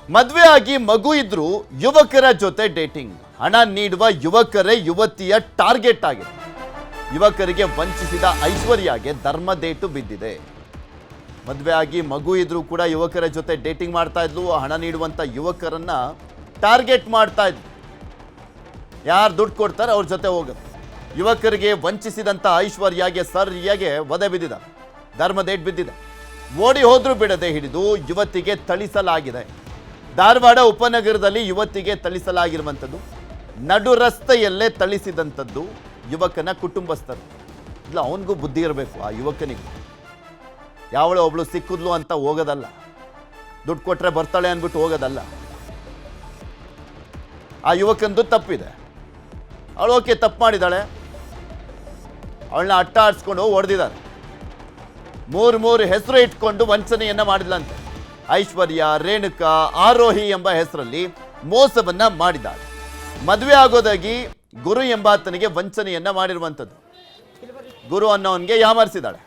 ಮದುವೆ ಆಗಿ ಮಗು ಇದ್ರೂ ಯುವಕರ ಜೊತೆ ಡೇಟಿಂಗ್. ಹಣ ನೀಡುವ ಯುವಕರೇ ಯುವತಿಯ ಟಾರ್ಗೆಟ್ ಆಗಿದೆ. ಯುವಕರಿಗೆ ವಂಚಿಸಿದ ಐಶ್ವರ್ಯಗೆ ಧರ್ಮದೇಟು ಬಿದ್ದಿದೆ. ಮದುವೆ ಆಗಿ ಮಗು ಇದ್ರೂ ಕೂಡ ಯುವಕರ ಜೊತೆ ಡೇಟಿಂಗ್ ಮಾಡ್ತಾ ಇದ್ಲು. ಹಣ ನೀಡುವಂತ ಯುವಕರನ್ನ ಟಾರ್ಗೆಟ್ ಮಾಡ್ತಾ ಇದ್ಲು. ಯಾರು ದುಡ್ಡು ಕೊಡ್ತಾರೆ ಅವ್ರ ಜೊತೆ ಹೋಗುತ್ತೆ. ಯುವಕರಿಗೆ ವಂಚಿಸಿದಂತ ಐಶ್ವರ್ಯಗೆ ಸರಿಯಾಗಿ ವಧೆ ಬಿದ್ದಿದೆ, ಧರ್ಮದೇಟ್ ಬಿದ್ದಿದೆ. ಓಡಿ ಹೋದ್ರೂ ಬಿಡದೆ ಹಿಡಿದು ಯುವತಿಗೆ ಥಳಿಸಲಾಗಿದೆ. ಧಾರವಾಡ ಉಪನಗರದಲ್ಲಿ ಯುವತಿಗೆ ಥಳಿಸಲಾಗಿರುವಂಥದ್ದು. ನಡು ರಸ್ತೆಯಲ್ಲೇ ಥಳಿಸಿದಂಥದ್ದು ಯುವಕನ ಕುಟುಂಬಸ್ಥರು. ಇಲ್ಲ, ಅವನಿಗೂ ಬುದ್ಧಿ ಇರಬೇಕು. ಆ ಯುವಕನಿಗೂ ಯಾವಳು ಒಬ್ಳು ಸಿಕ್ಕಿದ್ಲು ಅಂತ ಹೋಗೋದಲ್ಲ, ದುಡ್ಡು ಕೊಟ್ಟರೆ ಬರ್ತಾಳೆ ಅಂದ್ಬಿಟ್ಟು ಹೋಗೋದಲ್ಲ. ಆ ಯುವಕಂದು ತಪ್ಪಿದೆ. ಅವಳು ಓಕೆ ತಪ್ಪು ಮಾಡಿದ್ದಾಳೆ, ಅವಳನ್ನ ಅಟ್ಟ ಆಡಿಸ್ಕೊಂಡು ಹೊಡೆದಿದ್ದಾರೆ. ಮೂರು ಹೆಸರು ಇಟ್ಕೊಂಡು ವಂಚನೆಯನ್ನ ಮಾಡಿದ್ಲಂತೆ. ಐಶ್ವರ್ಯ, ರೇಣುಕಾ, ಆರೋಹಿ ಎಂಬ ಹೆಸರಲ್ಲಿ ಮೋಸವನ್ನ ಮಾಡಿದ್ದಾಳೆ. ಮದುವೆ ಆಗೋದಾಗಿ ಗುರು ಎಂಬಾತನಿಗೆ ವಂಚನೆಯನ್ನ ಮಾಡಿರುವಂಥದ್ದು. ಗುರು ಅನ್ನೋನ್ಗೆ ಯಾಮರ್ಸಿದ್ದಾಳೆ.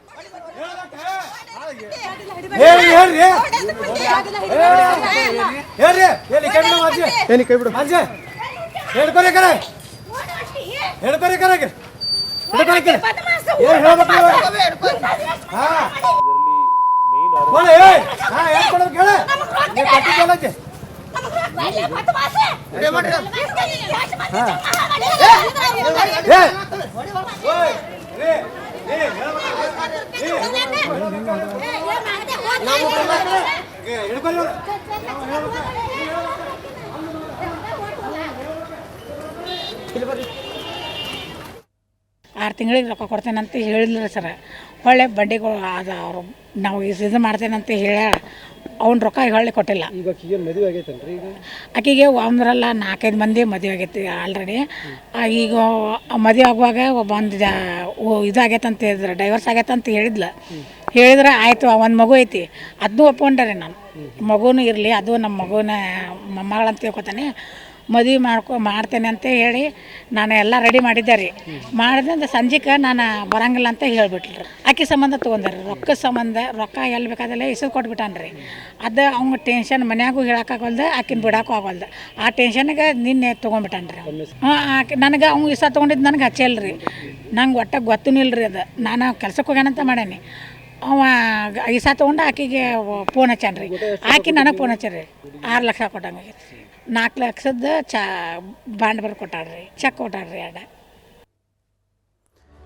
ಆರು ತಿಂಗಳಿಗೆ ರೊಕ್ಕ ಕೊಡ್ತೇನಂತ ಹೇಳಿಲ್ಲ ಸರ್. ಹೊಳ್ಳೆ ಬಡ್ಡಿಗಳು ಅದು ಅವರು ನಾವು ಇದು ಮಾಡ್ತೇನಂತ ಹೇಳ ಅವ್ನ ರೊಕ್ಕ ಹೊಳ್ಳೆ ಕೊಟ್ಟಿಲ್ಲ. ಆಕೆಗೆ ಒಂದರಲ್ಲ 4-5 ಮಂದಿ ಮದುವೆ ಆಗೈತಿ ಆಲ್ರೆಡಿ. ಈಗ ಮದುವೆ ಆಗುವಾಗ ಒಂದು ಇದಾಗೈತೆ ಅಂತ ಹೇಳಿದ್ರೆ, ಡೈವರ್ಸ್ ಆಗೈತೆ ಅಂತ ಹೇಳಿದ್ರೆ ಆಯಿತು. ಒಂದು ಮಗು ಐತಿ, ಅದನ್ನೂ ಒಪ್ಕೊಂಡ್ರೆ ನಾನು. ಮಗುನೂ ಇರಲಿ, ಅದು ನಮ್ಮ ಮಗುನ ಮೊಮ್ಮಗಳಂತ ತಿಳ್ಕೊತಾನೆ. ಮದುವೆ ಮಾಡ್ತೇನೆ ಅಂತ ಹೇಳಿ ನಾನು ಎಲ್ಲ ರೆಡಿ ಮಾಡಿದ್ದೆ ರೀ. ಮಾಡಿದ್ರೆ ಸಂಜೆಗೆ ನಾನು ಬರಂಗಿಲ್ಲ ಅಂತ ಹೇಳಿಬಿಟ್ರಿ. ಆಕೆ ಸಂಬಂಧ ತೊಗೊಂಡ್ರಿ, ರೊಕ್ಕದ ಸಂಬಂಧ. ರೊಕ್ಕ ಎಲ್ಲಿ ಬೇಕಾದಲ್ಲೇ ಇಸದು ಕೊಟ್ಬಿಟ್ಟಾನ್ರಿ. ಅದು ಅವ್ನ ಟೆನ್ಷನ್ ಮನ್ಯಾಗೂ ಹೇಳೋಕ್ಕಾಗಲ್ದು, ಆಕಿನ ಬಿಡೋಕ್ಕೂ ಆಗಲ್ದು. ಆ ಟೆನ್ಷನ್ಗೆ ನಿನ್ನೆ ತೊಗೊಂಡ್ಬಿಟ್ಟಾನ್ರಿ. ಆಕೆ ನನಗೆ ಅವ್ನು ಇಸ ತೊಗೊಂಡಿದ್ದು ನನಗೆ ಹಚ್ಚಲ್ರಿ. ನಂಗೆ ಒಟ್ಟ ಗೊತ್ತೂ ಇಲ್ಲರಿ. ಅದು ನಾನು ಕೆಲ್ಸಕ್ಕೆ ಹೋಗ್ಯಾನಂತ ಮಾಡೇನಿ. ಅವ ಇಸ ತೊಗೊಂಡು ಆಕೆಗೆ ಫೋನ್ ಹಚ್ಚಾನ್ರಿ. ಆಕೆ ನನಗೆ ಫೋನ್ ಹಚ್ಚಾರಿ. 6 ಲಕ್ಷ ಕೊಟ್ಟಂಗೆ 4 ಲಕ್ಷದ ಬಾಂಡ್ ಬರ್ದು ಕೊಟ್ಟಾಡ್ರಿ, ಚೆಕ್ ಕೊಟ್ಟಾಡ್ರಿ.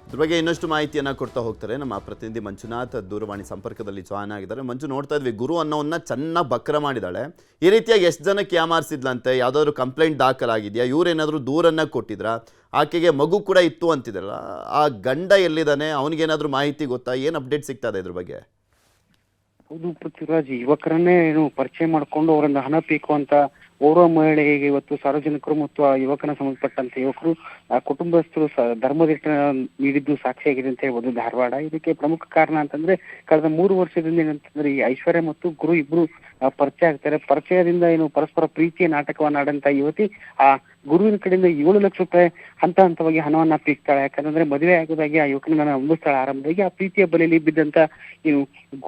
ಇದ್ರ ಬಗ್ಗೆ ಇನ್ನಷ್ಟು ಮಾಹಿತಿಯನ್ನು ಕೊಡ್ತಾ ಹೋಗ್ತಾರೆ ನಮ್ಮ ಪ್ರತಿನಿಧಿ ಮಂಜುನಾಥ್. ದೂರವಾಣಿ ಸಂಪರ್ಕದಲ್ಲಿ ಜಾಯ್ನ್ ಆಗಿದ್ದಾರೆ. ಮಂಜು, ನೋಡ್ತಾ ಇದ್ವಿ ಗುರು ಅನ್ನೋನ್ನ ಚೆನ್ನಾಗಿ ಬಕ್ರ ಮಾಡಿದ್ದಾಳೆ. ಈ ರೀತಿಯಾಗಿ ಎಷ್ಟು ಜನಕ್ಕೆ ಯಾಮಾರಿಸಿದ್ಲಂತೆ? ಯಾವುದಾದ್ರು ಕಂಪ್ಲೇಂಟ್ ದಾಖಲಾಗಿದೆಯಾ? ಇವರೇನಾದರೂ ದೂರನ್ನು ಕೊಟ್ಟಿದ್ರಾ? ಆಕೆಗೆ ಮಗು ಕೂಡ ಇತ್ತು ಅಂತಿದ್ರಲ್ಲ, ಆ ಗಂಡ ಎಲ್ಲಿದ್ದಾನೆ? ಅವನಿಗೇನಾದರೂ ಮಾಹಿತಿ ಗೊತ್ತಾ? ಏನು ಅಪ್ಡೇಟ್ ಸಿಗ್ತಾ ಇದೆ ಇದ್ರ ಬಗ್ಗೆ? ಹೌದು ಪೃಥ್ವಿರಾಜ್, ಯುವಕರನ್ನೇ ಪರಿಚಯ ಮಾಡಿಕೊಂಡು ಅವರಿಂದ ಹಣ ಪೀಕುವಂತ ಓರ್ವ ಮಹಿಳೆಗೆ ಇವತ್ತು ಸಾರ್ವಜನಿಕರು ಮತ್ತು ಆ ಯುವಕನ ಸಂಬಂಧಪಟ್ಟಂತ ಯುವಕರು ಆ ಕುಟುಂಬಸ್ಥರು ಧರ್ಮದಿಟ್ಟ ನೀಡಿದ್ದು ಸಾಕ್ಷಿಯಾಗಿದೆ ಅಂತ ಹೇಳ್ಬೋದು ಧಾರವಾಡ. ಇದಕ್ಕೆ ಪ್ರಮುಖ ಕಾರಣ ಅಂತಂದ್ರೆ ಕಳೆದ 3 ವರ್ಷದಿಂದ ಏನಂತಂದ್ರೆ ಈ ಐಶ್ವರ್ಯ ಮತ್ತು ಗುರು ಇಬ್ರು ಪರಿಚಯ ಆಗ್ತಾರೆ. ಪರಿಚಯದಿಂದ ಪರಸ್ಪರ ಪ್ರೀತಿಯ ನಾಟಕವನ್ನ ಆಡಂತ ಯುವತಿ ಆ ಗುರುವಿನ ಕಡೆಯಿಂದ 7 ಲಕ್ಷ ರೂಪಾಯಿ ಹಂತವಾಗಿ ಹಣವನ್ನ ಪೀಕ್ತಾಳೆ. ಯಾಕಂದ್ರೆ ಮದುವೆ ಆಗೋದಾಗಿ ಆ ಯುವಕನ ನಂಬಿಸ್ತಾಳೆ. ಆರಂಭವಾಗಿ ಆ ಪ್ರೀತಿಯ ಬಲೆಯಲ್ಲಿ ಬಿದ್ದಂತ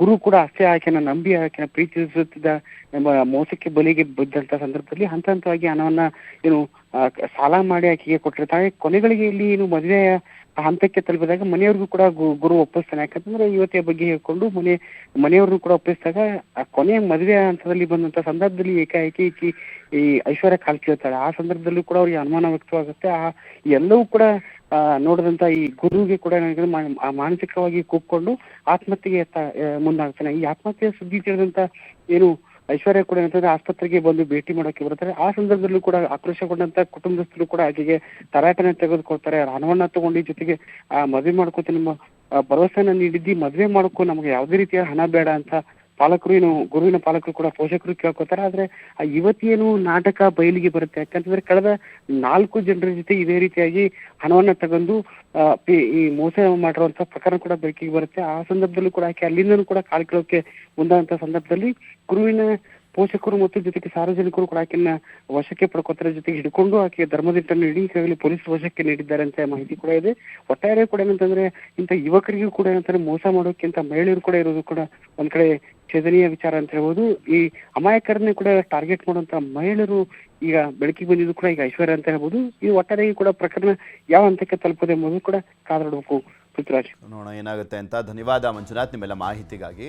ಗುರು ಕೂಡ ಅಷ್ಟೇ ಆಕೆನ ನಂಬಿ ಆಕೆನ ಪ್ರೀತಿಸುತ್ತಿದ್ದ ಎಂಬ ಮೋಸಕ್ಕೆ ಬಲಿಗೆ ಬಿದ್ದಂತ ಸಂದರ್ಭದಲ್ಲಿ ಹಂತವಾಗಿ ಹಣವನ್ನ ಸಾಲ ಮಾಡಿ ಆಕೆಗೆ ಕೊಟ್ಟಿರ್ತಾಳೆ. ಕೊನೆಗಳಿಗೆ ಇಲ್ಲಿ ಮದುವೆಯ ಹಂತಕ್ಕೆ ತಲುಪಿದಾಗ ಮನೆಯವ್ರಿಗೂ ಕೂಡ ಗುರು ಒಪ್ಪಿಸ್ತಾನೆ. ಯಾಕಂತಂದ್ರೆ ಯುವತಿಯ ಬಗ್ಗೆ ಹೇಳ್ಕೊಂಡು ಮನೆಯವ್ರನ್ನು ಕೂಡ ಒಪ್ಪಿಸಿದಾಗ ಆ ಕೊನೆಯ ಮದುವೆ ಹಂತದಲ್ಲಿ ಬಂದಂತ ಸಂದರ್ಭದಲ್ಲಿ ಏಕಾಏಕಿ ಈ ಐಶ್ವರ್ಯ ಕಾಲ್ ಕೇಳ್ತಾಳೆ. ಆ ಸಂದರ್ಭದಲ್ಲೂ ಕೂಡ ಅವ್ರಿಗೆ ಅನುಮಾನ ವ್ಯಕ್ತವಾಗುತ್ತೆ. ಎಲ್ಲವೂ ಕೂಡ ನೋಡಿದಂತ ಈ ಗುರುವಿಗೆ ಕೂಡ ಮಾನಸಿಕವಾಗಿ ಕೂಗ್ಕೊಂಡು ಆತ್ಮಹತ್ಯೆಗೆ ಮುಂದಾಗ್ತಾನೆ. ಈ ಆತ್ಮಹತ್ಯೆಯ ಸುದ್ದಿ ತಿಳಿದಂತ ಐಶ್ವರ್ಯ ಕೂಡ ಏನಂತಂದ್ರೆ ಆಸ್ಪತ್ರೆಗೆ ಬಂದು ಭೇಟಿ ಮಾಡೋಕೆ ಬರ್ತಾರೆ. ಆ ಸಂದರ್ಭದಲ್ಲೂ ಕೂಡ ಆಕ್ರೋಶಗೊಂಡಂತ ಕುಟುಂಬಸ್ಥರು ಕೂಡ ಆಕೆಗೆ ತರಾಟೆನ ತೆಗೆದುಕೊಳ್ತಾರೆ. ಹಣವನ್ನ ತಗೊಂಡು ಜೊತೆಗೆ ಮದುವೆ ಮಾಡ್ಕೋತೀನಿ ನಿಮ್ಮ ಭರವಸೆನ ನೀಡಿದ್ದಿ, ಮದುವೆ ಮಾಡ್ಕೊ, ನಮ್ಗೆ ಯಾವುದೇ ರೀತಿಯ ಹಣ ಬೇಡ ಅಂತ ಪಾಲಕರು ಗುರುವಿನ ಪಾಲಕರು ಕೂಡ ಪೋಷಕರು ಕೇಳ್ಕೊತಾರೆ. ಆದ್ರೆ ಆ ಯುವತಿ ನಾಟಕ ಬಯಲಿಗೆ ಬರುತ್ತೆ. ಯಾಕಂತಂದ್ರೆ ಕಳೆದ 4 ಜನರ ಜೊತೆ ಇದೇ ರೀತಿಯಾಗಿ ಹಣವನ್ನ ತಗೊಂಡು ಈ ಮೋಸ ಮಾಡಿರುವಂತ ಪ್ರಕರಣ ಕೂಡ ಬೆಳಕಿಗೆ ಬರುತ್ತೆ. ಆ ಸಂದರ್ಭದಲ್ಲೂ ಕೂಡ ಆಕೆ ಅಲ್ಲಿಂದನೂ ಕೂಡ ಕಾಲ್ ಕೇಳೋಕೆ ಮುಂದಾದಂತ ಸಂದರ್ಭದಲ್ಲಿ ಗುರುವಿನ ಪೋಷಕರು ಮತ್ತು ಜೊತೆಗೆ ಸಾರ್ವಜನಿಕರು ಕೂಡ ಆಕೆಯನ್ನ ವಶಕ್ಕೆ ಪಡ್ಕೋತಾರೆ. ಜೊತೆಗೆ ಹಿಡ್ಕೊಂಡು ಆಕೆಯ ಧರ್ಮದಿಟ್ಟನ್ನು ಈಗಾಗಲೇ ಪೊಲೀಸ್ ವಶಕ್ಕೆ ನೀಡಿದ್ದಾರೆ ಅಂತ ಮಾಹಿತಿ ಕೂಡ ಇದೆ. ಒಟ್ಟಾರೆ ಕೂಡ ಏನಂತಂದ್ರೆ ಇಂಥ ಯುವಕರಿಗೂ ಕೂಡ ಏನಂತಾರೆ ಮೋಸ ಮಾಡೋಕ್ಕಿಂತ ಮಹಿಳೆಯರು ಕೂಡ ಇರೋದು ಕೂಡ ಒಂದ್ ಕಡೆ ಛೇದನೀಯ ವಿಚಾರ ಅಂತ ಹೇಳ್ಬೋದು. ಈ ಅಮಾಯಕರನ್ನೇ ಕೂಡ ಟಾರ್ಗೆಟ್ ಮಾಡುವಂತ ಮಹಿಳೆಯರು ಈಗ ಬೆಳಕಿಗೆ ಬಂದಿದ್ದು ಕೂಡ ಈಗ ಐಶ್ವರ್ಯ ಅಂತ ಹೇಳ್ಬೋದು. ಈ ಒಟ್ಟಾರೆ ಕೂಡ ಪ್ರಕರಣ ಯಾವ ಹಂತಕ್ಕೆ ತಲುಪದೆ ಎಂಬುದು ಕೂಡ ಕಾದಾಡಬೇಕು. ಪೃಥ್ವಿರಾಜ್, ನೋಡೋಣ ಏನಾಗುತ್ತೆ ಅಂತ. ಧನ್ಯವಾದ ಮಂಜುನಾಥ್ ನಿಮ್ಮೆಲ್ಲ ಮಾಹಿತಿಗಾಗಿ.